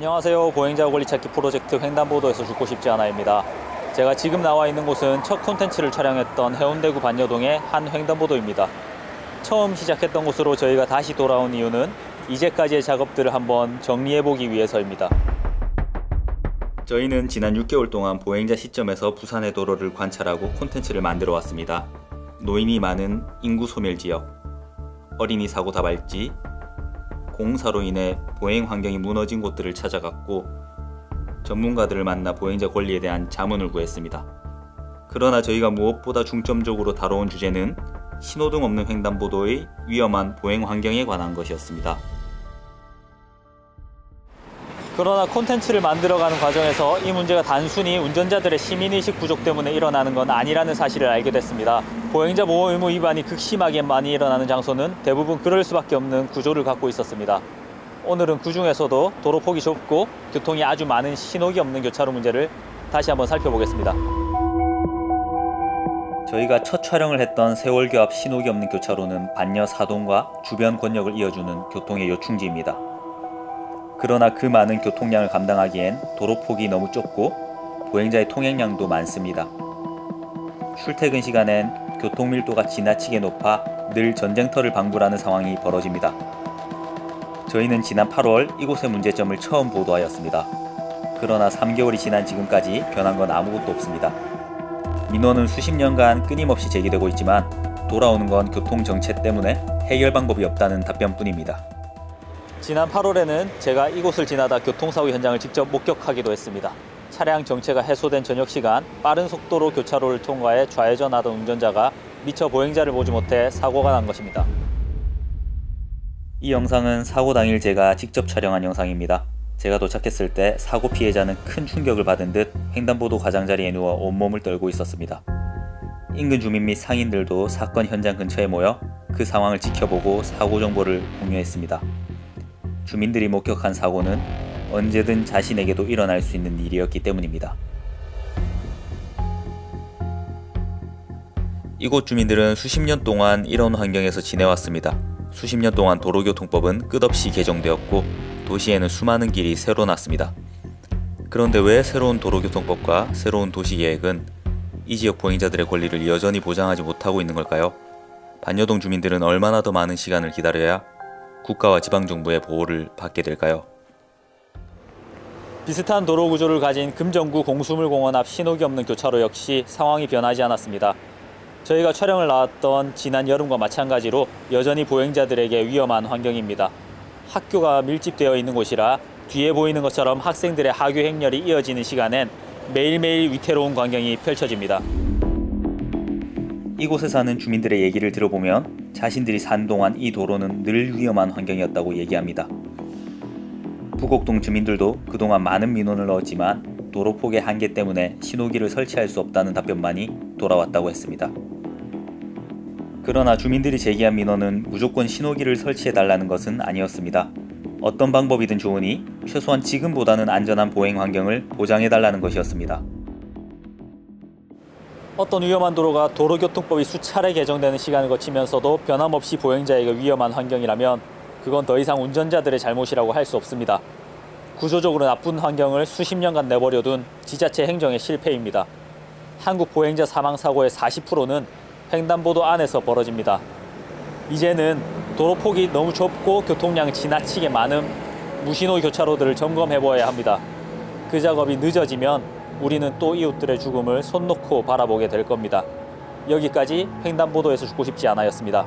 안녕하세요. 보행자 권리찾기 프로젝트 횡단보도에서 죽고 싶지 않아입니다. 제가 지금 나와 있는 곳은 첫 콘텐츠를 촬영했던 해운대구 반여동의 한 횡단보도입니다. 처음 시작했던 곳으로 저희가 다시 돌아온 이유는 이제까지의 작업들을 한번 정리해보기 위해서입니다. 저희는 지난 6개월 동안 보행자 시점에서 부산의 도로를 관찰하고 콘텐츠를 만들어 왔습니다. 노인이 많은 인구 소멸 지역, 어린이 사고 다발지, 공사로 인해 보행 환경이 무너진 곳들을 찾아갔고 전문가들을 만나 보행자 권리에 대한 자문을 구했습니다. 그러나 저희가 무엇보다 중점적으로 다뤄온 주제는 신호등 없는 횡단보도의 위험한 보행 환경에 관한 것이었습니다. 그러나 콘텐츠를 만들어가는 과정에서 이 문제가 단순히 운전자들의 시민의식 부족 때문에 일어나는 건 아니라는 사실을 알게 됐습니다. 보행자 보호 의무 위반이 극심하게 많이 일어나는 장소는 대부분 그럴 수밖에 없는 구조를 갖고 있었습니다. 오늘은 그 중에서도 도로 폭이 좁고 교통이 아주 많은 신호기 없는 교차로 문제를 다시 한번 살펴보겠습니다. 저희가 첫 촬영을 했던 세월교 앞 신호기 없는 교차로는 반여 사동과 주변 권역을 이어주는 교통의 요충지입니다. 그러나 그 많은 교통량을 감당하기엔 도로 폭이 너무 좁고 보행자의 통행량도 많습니다. 출퇴근 시간엔 교통 밀도가 지나치게 높아 늘 전쟁터를 방불하는 상황이 벌어집니다. 저희는 지난 8월 이곳의 문제점을 처음 보도하였습니다. 그러나 3개월이 지난 지금까지 변한 건 아무것도 없습니다. 민원은 수십 년간 끊임없이 제기되고 있지만 돌아오는 건 교통 정체 때문에 해결 방법이 없다는 답변뿐입니다. 지난 8월에는 제가 이곳을 지나다 교통사고 현장을 직접 목격하기도 했습니다. 차량 정체가 해소된 저녁 시간 빠른 속도로 교차로를 통과해 좌회전하던 운전자가 미처 보행자를 보지 못해 사고가 난 것입니다. 이 영상은 사고 당일 제가 직접 촬영한 영상입니다. 제가 도착했을 때 사고 피해자는 큰 충격을 받은 듯 횡단보도 가장자리에 누워 온몸을 떨고 있었습니다. 인근 주민 및 상인들도 사건 현장 근처에 모여 그 상황을 지켜보고 사고 정보를 공유했습니다. 주민들이 목격한 사고는 언제든 자신에게도 일어날 수 있는 일이었기 때문입니다. 이곳 주민들은 수십 년 동안 이런 환경에서 지내왔습니다. 수십 년 동안 도로교통법은 끝없이 개정되었고 도시에는 수많은 길이 새로 났습니다. 그런데 왜 새로운 도로교통법과 새로운 도시계획은 이 지역 보행자들의 권리를 여전히 보장하지 못하고 있는 걸까요? 반여동 주민들은 얼마나 더 많은 시간을 기다려야 국가와 지방정부의 보호를 받게 될까요? 비슷한 도로 구조를 가진 금정구 공수물공원 앞 신호기 없는 교차로 역시 상황이 변하지 않았습니다. 저희가 촬영을 나왔던 지난 여름과 마찬가지로 여전히 보행자들에게 위험한 환경입니다. 학교가 밀집되어 있는 곳이라 뒤에 보이는 것처럼 학생들의 하교 행렬이 이어지는 시간엔 매일매일 위태로운 광경이 펼쳐집니다. 이곳에 사는 주민들의 얘기를 들어보면 자신들이 산 동안 이 도로는 늘 위험한 환경이었다고 얘기합니다. 부곡동 주민들도 그동안 많은 민원을 넣었지만 도로 폭의 한계 때문에 신호기를 설치할 수 없다는 답변만이 돌아왔다고 했습니다. 그러나 주민들이 제기한 민원은 무조건 신호기를 설치해달라는 것은 아니었습니다. 어떤 방법이든 좋으니 최소한 지금보다는 안전한 보행 환경을 보장해달라는 것이었습니다. 어떤 위험한 도로가 도로교통법이 수차례 개정되는 시간을 거치면서도 변함없이 보행자에게 위험한 환경이라면 그건 더 이상 운전자들의 잘못이라고 할 수 없습니다. 구조적으로 나쁜 환경을 수십 년간 내버려둔 지자체 행정의 실패입니다. 한국 보행자 사망사고의 40%는 횡단보도 안에서 벌어집니다. 이제는 도로 폭이 너무 좁고 교통량이 지나치게 많은 무신호 교차로들을 점검해보아야 합니다. 그 작업이 늦어지면 우리는 또 이웃들의 죽음을 손 놓고 바라보게 될 겁니다. 여기까지 횡단보도에서 죽고 싶지 않아였습니다.